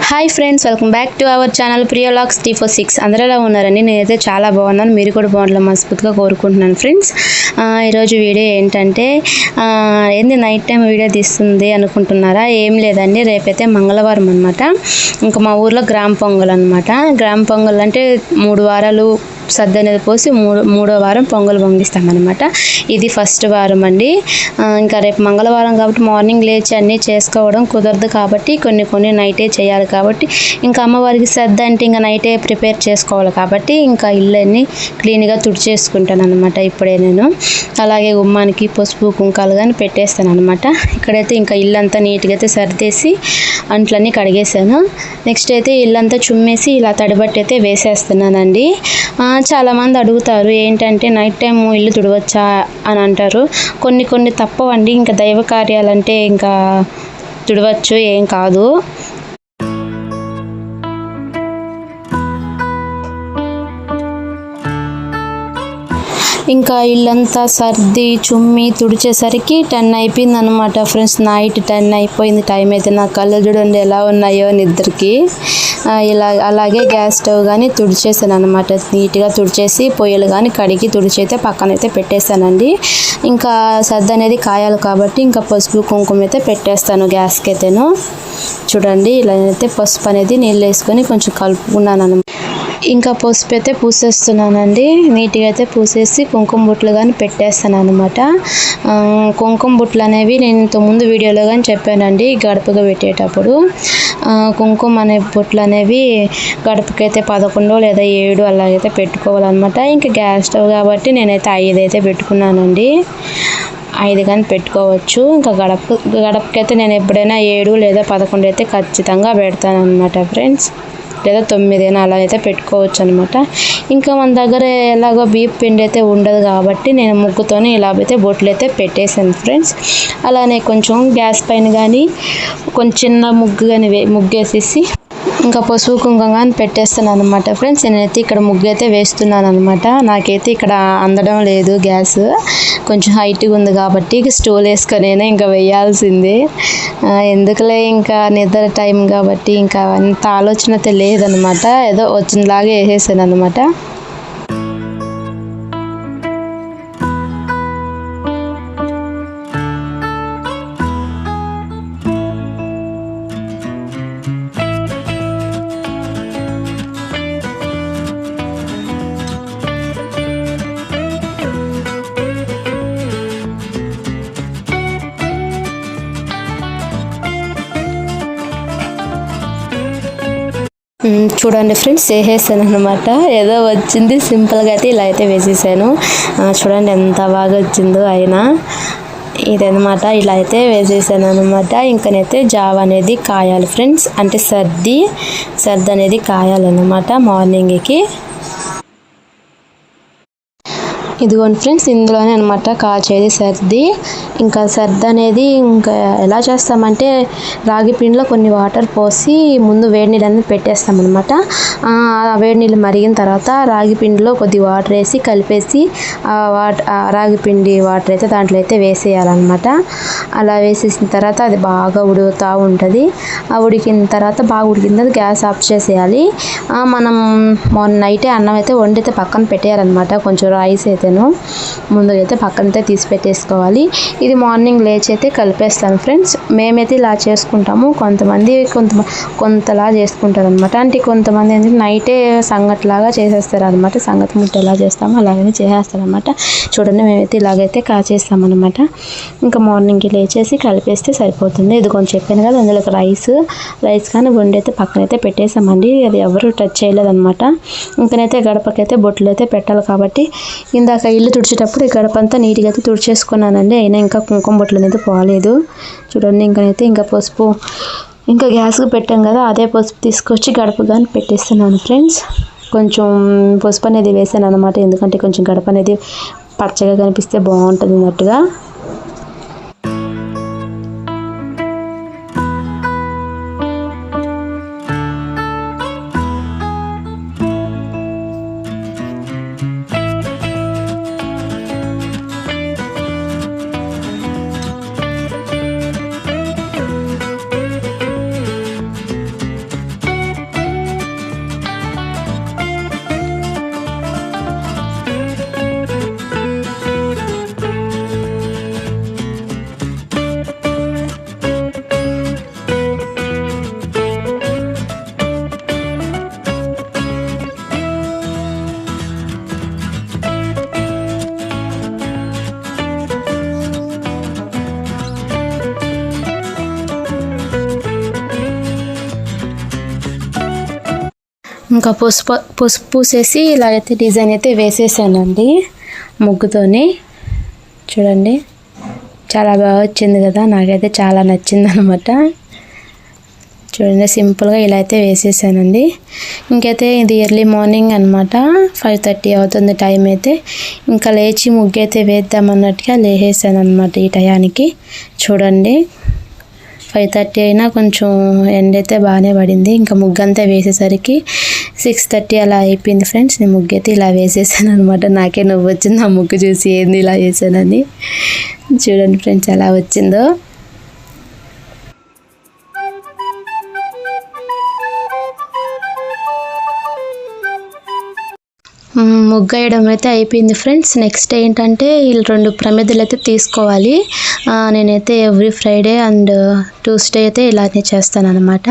Hi friends, welcome back to our channel ప్రియోలాగ్స్ T46. అందరూ ఎలా ఉన్నారని? నేనైతే చాలా బాగున్నాను. మీరు కూడా బాగుండాలని మనస్ఫూర్తిగా కోరుకుంటున్నాను ఫ్రెండ్స్. ఈరోజు వీడియో ఏంటంటే ఏంది నైట్ టైం వీడియో తీస్తుంది అనుకుంటున్నారా? ఏం లేదండి, రేపైతే మంగళవారం అనమాట. ఇంకా మా ఊర్లో గ్రామ పొంగల్ అనమాట. గ్రామ పొంగల్ అంటే 3 వారాలు సద్ద అనేది పోసి మూడో వారం పొంగల్ పొంగిస్తామన్నమాట. ఇది ఫస్ట్ వారం అండి. ఇంకా రేపు మంగళవారం కాబట్టి మార్నింగ్ లేచి అన్నీ చేసుకోవడం కుదరదు కాబట్టి కొన్ని నైటే చేయాలి కాబట్టి ఇంకా అమ్మవారికి సద్ద అంటే ఇంకా నైటే ప్రిపేర్ చేసుకోవాలి కాబట్టి ఇంకా ఇళ్ళన్నీ క్లీన్గా తుడిచేసుకుంటాను అనమాట. ఇప్పుడే నేను అలాగే గుమ్మానికి పసుపు కుంకాలు కానీ పెట్టేస్తాను అనమాట. ఇక్కడైతే ఇంకా ఇల్లంతా నీట్గా అయితే సర్దేసి అంట్లన్నీ కడిగేసాను. నెక్స్ట్ అయితే ఇల్లంతా చుమ్మేసి ఇలా తడిబట్టి అయితే వేసేస్తున్నానండి. చాలామంది అడుగుతారు ఏంటంటే నైట్ టైం ఇల్లు తుడవచ్చా అని అంటారు. కొన్ని తప్పవండి. ఇంకా దైవ కార్యాలంటే ఇంకా తుడవచ్చు, ఏం కాదు. ఇంకా ఇల్లంతా సర్ది చుమ్మి తుడిచేసరికి 10 అయిపోయింది అనమాట ఫ్రెండ్స్. నైట్ 10 అయిపోయింది టైం అయితే. నా కళ్ళు చూడండి ఎలా ఉన్నాయో నిద్రకి. అలాగే గ్యాస్ స్టవ్ కానీ తుడిచేసాను అనమాట. నీట్గా తుడిచేసి పొయ్యిలు కానీ కడిగి తుడిచైతే పక్కనైతే పెట్టేశానండి. ఇంకా సర్ది అనేది కాయాలి కాబట్టి ఇంకా పసుపు కుంకుమ అయితే పెట్టేస్తాను గ్యాస్కి అయితేను. చూడండి ఇలా అయితే పసుపు అనేది నీళ్ళు వేసుకొని కొంచెం కలుపుకున్నాను అనమాట. ఇంకా పసుపు అయితే పూసేస్తున్నానండి. నీట్గా అయితే పూసేసి కుంకుమ బుట్టలు కానీ పెట్టేస్తాను అనమాట. కుంకుమ బుట్టలు అనేవి నేను ఇంతకుముందు వీడియోలో కానీ చెప్పానండి. గడపగా పెట్టేటప్పుడు కుంకుమ అనే బుట్టలు అనేవి గడపకైతే 11 లేదా 7 అలాగైతే పెట్టుకోవాలన్నమాట. ఇంకా గ్యాస్ స్టవ్ కాబట్టి నేనైతే 5 అయితే పెట్టుకున్నానండి. 5 కానీ పెట్టుకోవచ్చు. ఇంకా గడపకైతే నేను ఎప్పుడైనా 7 లేదా 11 అయితే ఖచ్చితంగా పెడతాను అనమాట ఫ్రెండ్స్. లేదా 9 అలా అయితే పెట్టుకోవచ్చు అనమాట. ఇంకా మన దగ్గర ఎలాగో బియ్యం పిండి అయితే ఉండదు కాబట్టి నేను ముగ్గుతోనే ఇలా అయితే బొట్లు అయితే పెట్టేసాను ఫ్రెండ్స్. అలానే కొంచెం గ్యాస్ పైన కానీ కొంచెం చిన్న ముగ్గు కానీ ముగ్గేసేసి ఇంకా పసుపు కుంకుమ కానీ పెట్టేస్తాను అనమాట ఫ్రెండ్స్. నేనైతే ఇక్కడ ముగ్గు అయితే వేస్తున్నాను అనమాట. నాకైతే ఇక్కడ అందడం లేదు గ్యాస్, కొంచెం హైట్గా ఉంది కాబట్టి స్టూల్ వేసుకొనైనా ఇంకా వేయాల్సిందే. ఎందుకులే ఇంకా నిద్ర టైం కాబట్టి ఇంకా అంత ఆలోచన అయితే లేదనమాట. ఏదో వచ్చినలాగే వేసేసాను అనమాట. చూడండి ఫ్రెండ్స్, వేసేసాను అనమాట. ఏదో వచ్చింది సింపుల్గా అయితే ఇలా అయితే వేసేసాను. చూడండి ఎంత బాగా వచ్చిందో అయినా. ఇదనమాట ఇలా అయితే వేసేసాను అనమాట. ఇంకనైతే జావ అనేది కాయాలి ఫ్రెండ్స్. అంటే సర్ది అనేది కాయాలన్నమాట మార్నింగ్కి. ఇదిగోండి ఫ్రెండ్స్, ఇందులోనే అనమాట కాల్చేది సర్ది. ఇంకా సర్ది అనేది ఇంకా ఎలా చేస్తామంటే రాగి పిండిలో కొన్ని వాటర్ పోసి ముందు వేడి నీళ్ళు అనేది పెట్టేస్తామన్నమాట. ఆ వేడి నీళ్ళు మరిగిన తర్వాత రాగి పిండిలో కొద్ది వాటర్ వేసి కలిపేసి రాగి పిండి వాటర్ అయితే దాంట్లో అయితే వేసేయాలన్నమాట. అలా వేసేసిన తర్వాత అది బాగా ఉడుకుతూ ఉంటుంది. ఆ ఉడికిన తర్వాత బాగా ఉడికిన తర్వాత గ్యాస్ ఆఫ్ చేసేయాలి. మనం నైటే అన్నం అయితే వండితే పక్కన పెట్టేయాలన్నమాట. కొంచెం రైస్ అయితే ముందుగా అయితే పక్కనైతే తీసి పెట్టేసుకోవాలి. ఇది మార్నింగ్ లేచి అయితే కలిపేస్తాను ఫ్రెండ్స్. మేమైతే ఇలా చేసుకుంటాము. కొంతమంది కొంతలా చేసుకుంటారు అనమాట. అంటే కొంతమంది ఏంటంటే నైటే సంగట్లాగా చేసేస్తారు అనమాట. సంగతి ముట్ట ఎలా చేస్తామో అలాగనే చేసేస్తారనమాట. చూడండి, మేమైతే ఇలాగైతే కాచేస్తామన్నమాట. ఇంకా మార్నింగ్కి లేచేసి కలిపేస్తే సరిపోతుంది. ఇది కొంచెం చెప్పాను కదా, అందులోకి రైస్ కానీ వండి అయితే పక్కనైతే పెట్టేసామండి. అది ఎవరు టచ్ చేయలేదన్నమాట. ఇంకనైతే గడపకైతే బొట్లు అయితే పెట్టాలి కాబట్టి ఇందాక ఇల్లు తుడిచేటప్పుడు ఈ గడప అంతా నీట్గా అయితే తుడిచేసుకున్నానండి. అయినా ఇంకా కుంకుమ బొట్లు అనేది పోలేదు. చూడండి, ఇంకా పసుపు ఇంకా గ్యాస్కి పెట్టాం కదా, అదే పసుపు తీసుకొచ్చి గడప కానీ పెట్టేస్తున్నాను ఫ్రెండ్స్. కొంచెం పసుపు అనేది వేసాను అనమాట. ఎందుకంటే కొంచెం గడప అనేది పచ్చగా కనిపిస్తే బాగుంటుంది అన్నట్టుగా. ఇంకా పసుపు పూసేసి ఇలాగైతే డిజైన్ అయితే వేసేసానండి ముగ్గుతోని. చూడండి చాలా బాగా వచ్చింది కదా, నాకైతే చాలా నచ్చింది అనమాట. చూడండి సింపుల్గా ఇలా అయితే వేసేసానండి. ఇంకైతే ఇది ఎర్లీ మార్నింగ్ అనమాట, 5:30 అవుతుంది టైం అయితే. ఇంకా లేచి ముగ్గు అయితే వేద్దామన్నట్టుగా లేసేసాను అనమాట ఈ టయానికి. చూడండి 5:30 అయినా కొంచెం ఎండ అయితే బాగానే పడింది. ఇంకా ముగ్గు అంతా వేసేసరికి 6:30 అలా అయిపోయింది ఫ్రెండ్స్. నేను ముగ్గు అయితే ఇలా వేసేసాను అనమాట. నాకే నవ్వు వచ్చింది ఆ ముగ్గు చూసి, ఏంది ఇలా వేసానని. చూడండి ఫ్రెండ్స్ ఎలా వచ్చిందో. ముగ్గు వేయడం అయితే అయిపోయింది ఫ్రెండ్స్. నెక్స్ట్ ఏంటంటే వీళ్ళు 2 ప్రమిదలు అయితే తీసుకోవాలి. నేనైతే ఎవ్రీ ఫ్రైడే అండ్ ట్యూస్డే అయితే ఇలానే చేస్తాను అనమాట.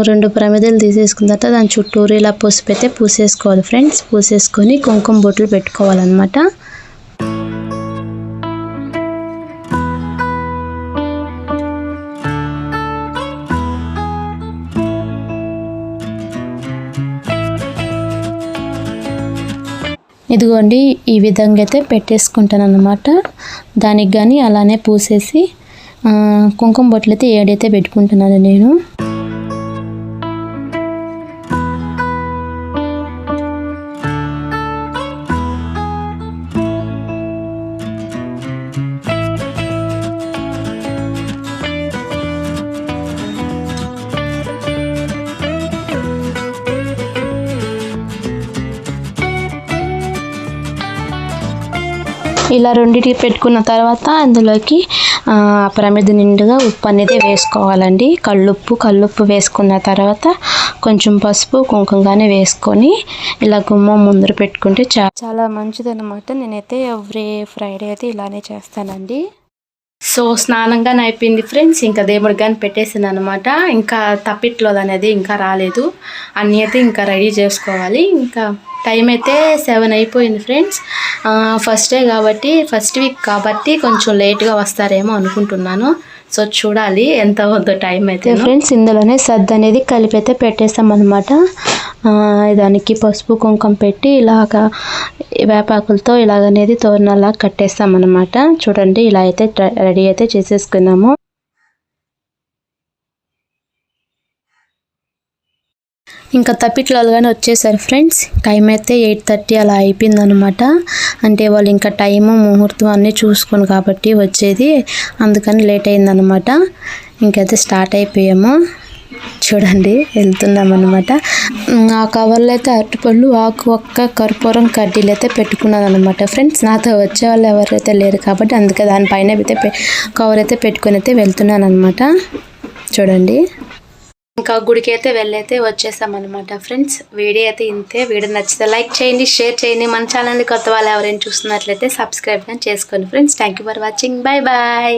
2 ప్రమిదలు తీసేసుకున్న తర్వాత దాని చుట్టూరు ఇలా పసుపు అయితే పూసేసుకోవాలి ఫ్రెండ్స్. పూసేసుకొని కుంకుమ బొట్లు పెట్టుకోవాలన్నమాట. ఇదిగోండి ఈ విధంగా అయితే పెట్టేసుకుంటాను అన్నమాట. దానికి కానీ అలానే పూసేసి కుంకుమ బొట్లు అయితే 7 అయితే పెట్టుకుంటున్నాను నేను. ఇలా రెండిటి పెట్టుకున్న తర్వాత అందులోకి ప్రమిద నిండుగా ఉప్పు అనేది వేసుకోవాలండి. కల్లుప్పు వేసుకున్న తర్వాత కొంచెం పసుపు కుంకుమగానే వేసుకొని ఇలా గుమ్మం ముందర పెట్టుకుంటే చాలా మంచిది అనమాట. నేనైతే ఎవ్రీ ఫ్రైడే అయితే ఇలానే చేస్తానండి. సో స్నానంగా అయిపోయింది ఫ్రెండ్స్. ఇంకా దేవుడికి కానీ పెట్టేసింది అనమాట. ఇంకా తప్పిట్లో అనేది ఇంకా రాలేదు. అన్నీ అయితే ఇంకా రెడీ చేసుకోవాలి. ఇంకా టైం అయితే 7 అయిపోయింది ఫ్రెండ్స్. ఫస్ట్ డే కాబట్టి, ఫస్ట్ వీక్ కాబట్టి కొంచెం లేట్గా వస్తారేమో అనుకుంటున్నాను. సో చూడాలి ఎంత అవుతుందో టైం అయితే ఫ్రెండ్స్. ఇందులోనే సద్ద అనేది కలిపి అయితే పెట్టేస్తాం అనమాట. దానికి పసుపు కుంకుమ పెట్టి ఇలాగా వేపాకులతో ఇలాగనేది తోరణాలా కట్టేస్తాం అనమాట. చూడండి ఇలా అయితే రెడీ అయితే చేసేసుకున్నాము. ఇంకా తప్పిట్లాలు కానీ వచ్చేసారు ఫ్రెండ్స్. టైం అయితే 8:30 అలా అయిపోయింది అనమాట. అంటే వాళ్ళు ఇంకా టైము ముహూర్తం అన్నీ చూసుకొని కాబట్టి వచ్చేది, అందుకని లేట్ అయిందనమాట. ఇంకైతే స్టార్ట్ అయిపోయాము. చూడండి వెళ్తున్నాం అనమాట. ఆ కవర్లో అయితే అరటిపళ్ళు, ఆకు ఒక్క కర్పూరం కడ్డీలు అయితే పెట్టుకున్నాను అనమాట ఫ్రెండ్స్. నాతో వచ్చే వాళ్ళు ఎవరైతే లేరు కాబట్టి అందుకే దానిపైన అయితే కవర్ అయితే పెట్టుకొని అయితే వెళ్తున్నాను అనమాట. చూడండి ఇంకా గుడికి అయితే వెళ్ళైతే వచ్చేసామన్నమాట ఫ్రెండ్స్. వీడియో అయితే ఇంతే. వీడియో నచ్చితే లైక్ చేయండి, షేర్ చేయండి. మన ఛానల్ని కొత్త వాళ్ళు ఎవరైనా చూస్తున్నట్లయితే సబ్స్క్రైబ్ కానీ చేసుకోండి friends. Thank you for watching. Bye bye.